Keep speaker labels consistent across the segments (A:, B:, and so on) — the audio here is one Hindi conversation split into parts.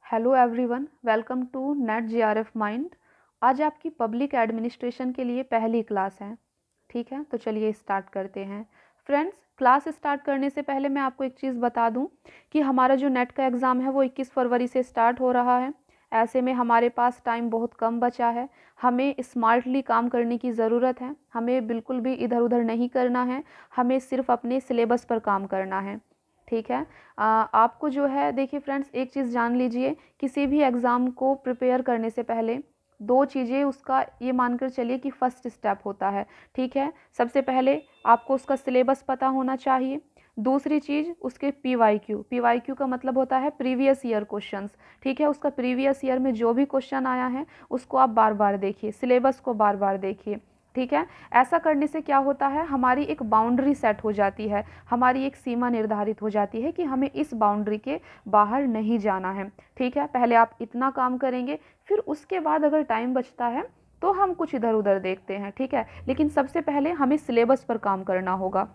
A: Hello everyone, welcome to NET JRF mind. आज आपकी पब्लिक एडमिनिस्ट्रेशन के लिए पहली क्लास है। ठीक है, तो चलिए स्टार्ट करते हैं। फ्रेंड्स, क्लास स्टार्ट करने से पहले मैं आपको एक चीज़ बता दूं कि हमारा जो नेट का एग्ज़ाम है वो 21 फरवरी से स्टार्ट हो रहा है। ऐसे में हमारे पास टाइम बहुत कम बचा है। हमें स्मार्टली काम करने की ज़रूरत है। हमें बिल्कुल भी इधर उधर नहीं करना है। हमें सिर्फ अपने सिलेबस पर काम करना है। ठीक है। आपको जो है, देखिए फ्रेंड्स, एक चीज़ जान लीजिए, किसी भी एग्ज़ाम को प्रिपेयर करने से पहले दो चीज़ें उसका ये मानकर चलिए कि फर्स्ट स्टेप होता है। ठीक है, सबसे पहले आपको उसका सिलेबस पता होना चाहिए। दूसरी चीज़ उसके पीवाईक्यू का मतलब होता है प्रीवियस ईयर क्वेश्चंस। ठीक है, उसका प्रीवियस ईयर में जो भी क्वेश्चन आया है उसको आप बार बार देखिए, सिलेबस को बार बार देखिए। ठीक है, ऐसा करने से क्या होता है, हमारी एक बाउंड्री सेट हो जाती है, हमारी एक सीमा निर्धारित हो जाती है कि हमें इस बाउंड्री के बाहर नहीं जाना है। ठीक है, पहले आप इतना काम करेंगे, फिर उसके बाद अगर टाइम बचता है तो हम कुछ इधर उधर देखते हैं। ठीक है, लेकिन सबसे पहले हमें सिलेबस पर काम करना होगा।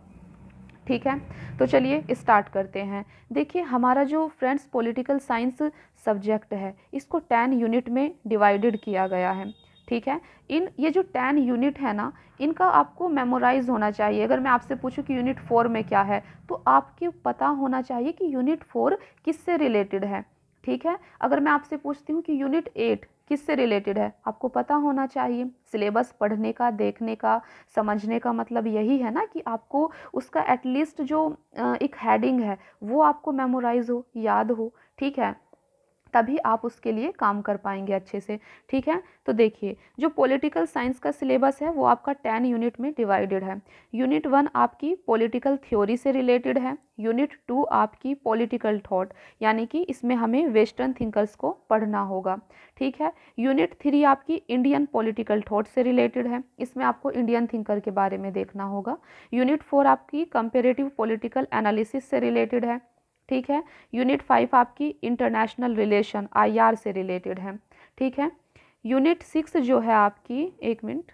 A: ठीक है, तो चलिए स्टार्ट करते हैं। देखिए, हमारा जो फ्रेंड्स पॉलिटिकल साइंस सब्जेक्ट है इसको 10 यूनिट में डिवाइडेड किया गया है। ठीक है, ये जो 10 यूनिट है ना, इनका आपको मेमोराइज होना चाहिए। अगर मैं आपसे पूछूं कि यूनिट 4 में क्या है, तो आपको पता होना चाहिए कि यूनिट 4 किससे रिलेटेड है। ठीक है, अगर मैं आपसे पूछती हूँ कि यूनिट 8 किससे रिलेटेड है, आपको पता होना चाहिए। सिलेबस पढ़ने का, देखने का, समझने का मतलब यही है ना कि आपको उसका एटलीस्ट जो एक हेडिंग है वो आपको मेमोराइज हो, याद हो। ठीक है, तभी आप उसके लिए काम कर पाएंगे अच्छे से। ठीक है, तो देखिए, जो पॉलिटिकल साइंस का सिलेबस है वो आपका 10 यूनिट में डिवाइडेड है। यूनिट 1 आपकी पॉलिटिकल थ्योरी से रिलेटेड है। यूनिट 2 आपकी पॉलिटिकल थॉट, यानी कि इसमें हमें वेस्टर्न थिंकर्स को पढ़ना होगा। ठीक है, यूनिट 3 आपकी इंडियन पॉलिटिकल थॉट से रिलेटेड है। इसमें आपको इंडियन थिंकर के बारे में देखना होगा। यूनिट 4 आपकी कंपेरेटिव पॉलिटिकल एनालिसिस से रिलेटेड है। ठीक है, यूनिट 5 आपकी इंटरनेशनल रिलेशन आईआर से रिलेटेड है। ठीक है, यूनिट 6 जो है आपकी, एक मिनट,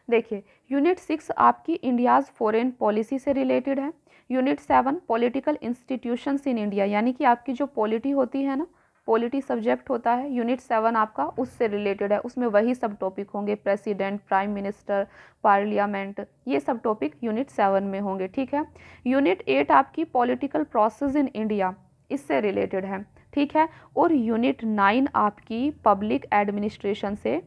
A: देखिए, यूनिट 6 आपकी इंडियाज़ फॉरेन पॉलिसी से रिलेटेड है। Unit 7 political institutions in India, यानी कि आपकी जो पॉलिटी होती है ना, पॉलिटी सब्जेक्ट होता है, यूनिट 7 आपका उससे रिलेटेड है। उसमें वही सब टॉपिक होंगे, प्रेसिडेंट, प्राइम मिनिस्टर, पार्लियामेंट, ये सब टॉपिक यूनिट 7 में होंगे। ठीक है, यूनिट 8 आपकी पॉलिटिकल प्रोसेस इन इंडिया, इससे रिलेटेड है। ठीक है, और यूनिट 9 आपकी पब्लिक एडमिनिस्ट्रेशन से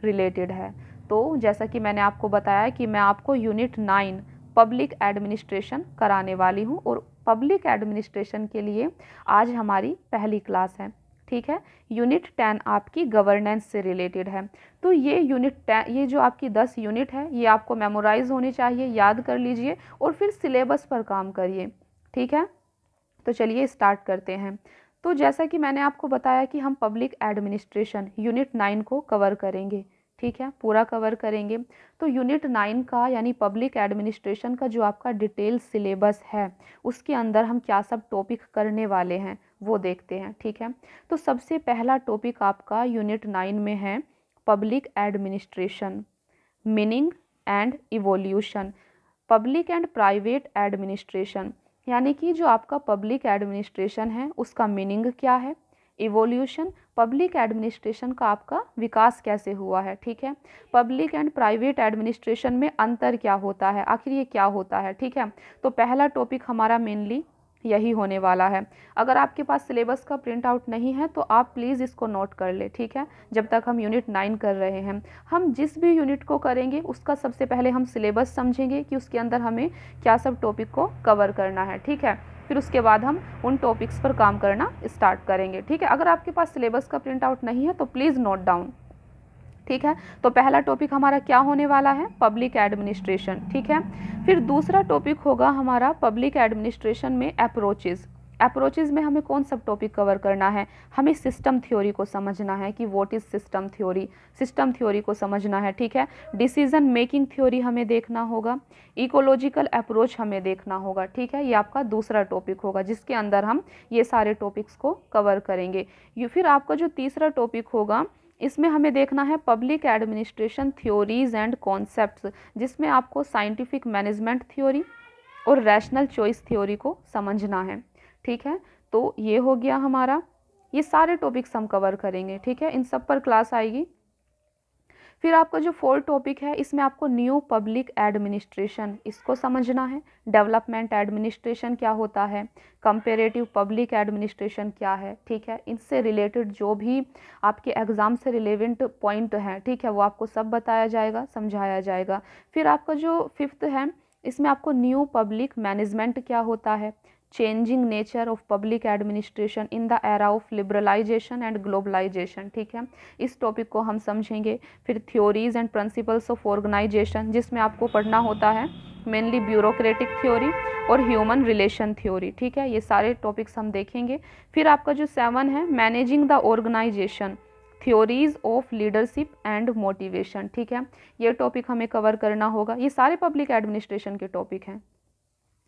A: रिलेटेड है। तो जैसा कि मैंने आपको बताया कि मैं आपको यूनिट 9 पब्लिक एडमिनिस्ट्रेशन कराने वाली हूँ, और पब्लिक एडमिनिस्ट्रेशन के लिए आज हमारी पहली क्लास है। ठीक है, यूनिट 10 आपकी गवर्नेंस से रिलेटेड है। तो ये यूनिट 10, ये जो आपकी 10 यूनिट है, ये आपको मेमोराइज होनी चाहिए, याद कर लीजिए और फिर सिलेबस पर काम करिए। ठीक है, तो चलिए स्टार्ट करते हैं। तो जैसा कि मैंने आपको बताया कि हम पब्लिक एडमिनिस्ट्रेशन यूनिट 9 को कवर करेंगे। ठीक है, पूरा कवर करेंगे। तो यूनिट 9 का यानी पब्लिक एडमिनिस्ट्रेशन का जो आपका डिटेल सिलेबस है, उसके अंदर हम क्या सब टॉपिक करने वाले हैं वो देखते हैं। ठीक है, तो सबसे पहला टॉपिक आपका यूनिट 9 में है public administration, meaning and evolution. Public and private administration, यानी कि जो आपका पब्लिक एडमिनिस्ट्रेशन है उसका मीनिंग क्या है, इवोल्यूशन, पब्लिक एडमिनिस्ट्रेशन का आपका विकास कैसे हुआ है। ठीक है, पब्लिक एंड प्राइवेट एडमिनिस्ट्रेशन में अंतर क्या होता है, आखिर ये क्या होता है। ठीक है, तो पहला टॉपिक हमारा मेनली यही होने वाला है। अगर आपके पास सिलेबस का प्रिंट आउट नहीं है तो आप प्लीज़ इसको नोट कर ले। ठीक है, जब तक हम यूनिट 9 कर रहे हैं, हम जिस भी यूनिट को करेंगे उसका सबसे पहले हम सिलेबस समझेंगे कि उसके अंदर हमें क्या सब टॉपिक को कवर करना है। ठीक है, फिर उसके बाद हम उन टॉपिक्स पर काम करना स्टार्ट करेंगे। ठीक है, अगर आपके पास सिलेबस का प्रिंट आउट नहीं है तो प्लीज़ नोट डाउन। ठीक है, तो पहला टॉपिक हमारा क्या होने वाला है, पब्लिक एडमिनिस्ट्रेशन। ठीक है, फिर दूसरा टॉपिक होगा हमारा पब्लिक एडमिनिस्ट्रेशन में अप्रोचेज़। अप्रोचेज़ में हमें कौन सा टॉपिक कवर करना है, हमें सिस्टम थ्योरी को समझना है कि what is system theory, system theory को समझना है। ठीक है, डिसीजन मेकिंग थ्योरी हमें देखना होगा, इकोलॉजिकल अप्रोच हमें देखना होगा। ठीक है, ये आपका दूसरा टॉपिक होगा जिसके अंदर हम ये सारे टॉपिक्स को कवर करेंगे। ये फिर आपका जो तीसरा टॉपिक होगा, इसमें हमें देखना है public administration theories and concepts, जिसमें आपको साइंटिफिक मैनेजमेंट थ्योरी, और रैशनल चॉइस थ्योरी को समझना है। ठीक है, तो ये हो गया हमारा, ये सारे टॉपिक्स हम कवर करेंगे। ठीक है, इन सब पर क्लास आएगी। फिर आपका जो फोर्थ टॉपिक है, इसमें आपको न्यू पब्लिक एडमिनिस्ट्रेशन, इसको समझना है। डेवलपमेंट एडमिनिस्ट्रेशन क्या होता है, कंपेरेटिव पब्लिक एडमिनिस्ट्रेशन क्या है। ठीक है, इनसे रिलेटेड जो भी आपके एग्ज़ाम से रिलेवेंट पॉइंट हैं, ठीक है, वो आपको सब बताया जाएगा, समझाया जाएगा। फिर आपका जो फिफ्थ है, इसमें आपको न्यू पब्लिक मैनेजमेंट क्या होता है, changing nature of public administration in the era of liberalisation and globalisation. ठीक है, इस टॉपिक को हम समझेंगे। फिर theories and principles of organisation, जिसमें आपको पढ़ना होता है मेनली ब्यूरोक्रेटिक थ्योरी और ह्यूमन रिलेशन थ्योरी। ठीक है, ये सारे टॉपिक्स हम देखेंगे। फिर आपका जो 7 है, managing the organisation, theories of leadership and motivation. ठीक है, ये टॉपिक हमें कवर करना होगा। ये सारे पब्लिक एडमिनिस्ट्रेशन के टॉपिक हैं,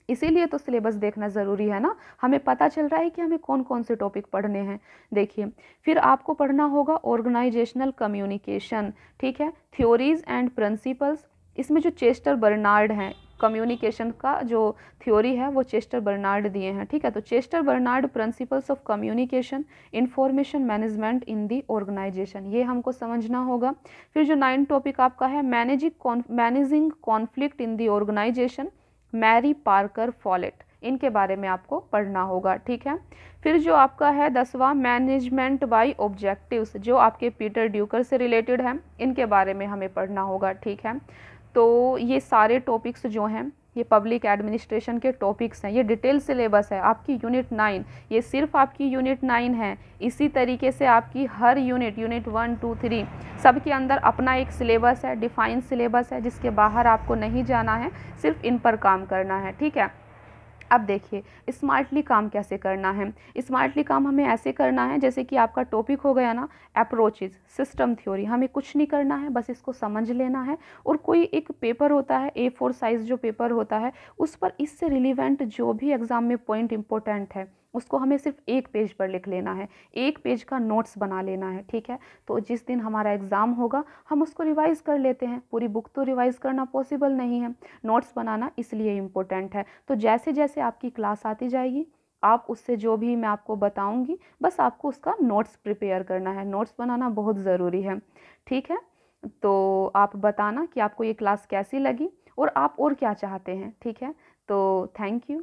A: इसीलिए तो सिलेबस देखना ज़रूरी है ना, हमें पता चल रहा है कि हमें कौन कौन से टॉपिक पढ़ने हैं। देखिए, फिर आपको पढ़ना होगा ऑर्गेनाइजेशनल कम्युनिकेशन। ठीक है, थ्योरीज एंड प्रिंसिपल्स, इसमें जो चेस्टर बर्नार्ड हैं, कम्युनिकेशन का जो थ्योरी है वो चेस्टर बर्नार्ड दिए हैं। ठीक है, तो Chester Barnard principles of communication, information management in the organisation, ये हमको समझना होगा। फिर जो 9 टॉपिक आपका है, managing conflict in the organisation, Mary Parker Follett, इनके बारे में आपको पढ़ना होगा। ठीक है, फिर जो आपका है 10वां, मैनेजमेंट बाय ऑब्जेक्टिव्स, जो आपके पीटर ड्यूकर से रिलेटेड है, इनके बारे में हमें पढ़ना होगा। ठीक है, तो ये सारे टॉपिक्स जो हैं, ये पब्लिक एडमिनिस्ट्रेशन के टॉपिक्स हैं। ये डिटेल सिलेबस है आपकी यूनिट 9, ये सिर्फ आपकी यूनिट 9 है। इसी तरीके से आपकी हर यूनिट 1, 2, 3 सब के अंदर अपना एक सिलेबस है, डिफाइन सिलेबस है, जिसके बाहर आपको नहीं जाना है, सिर्फ इन पर काम करना है। ठीक है, अब देखिए स्मार्टली काम कैसे करना है। स्मार्टली काम हमें ऐसे करना है, जैसे कि आपका टॉपिक हो गया ना अप्रोचेज सिस्टम थ्योरी, हमें कुछ नहीं करना है, बस इसको समझ लेना है। और कोई एक पेपर होता है A4 साइज़ जो पेपर होता है, उस पर इससे रिलीवेंट जो भी एग्ज़ाम में पॉइंट इंपॉर्टेंट है उसको हमें सिर्फ एक पेज पर लिख लेना है, एक पेज का नोट्स बना लेना है। ठीक है, तो जिस दिन हमारा एग्ज़ाम होगा हम उसको रिवाइज़ कर लेते हैं। पूरी बुक तो रिवाइज़ करना पॉसिबल नहीं है, नोट्स बनाना इसलिए इम्पोर्टेंट है। तो जैसे जैसे आपकी क्लास आती जाएगी, आप उससे जो भी मैं आपको बताऊंगी, बस आपको उसका नोट्स प्रिपेयर करना है। नोट्स बनाना बहुत ज़रूरी है। ठीक है, तो आप बताना कि आपको ये क्लास कैसी लगी और आप और क्या चाहते हैं। ठीक है, तो थैंक यू।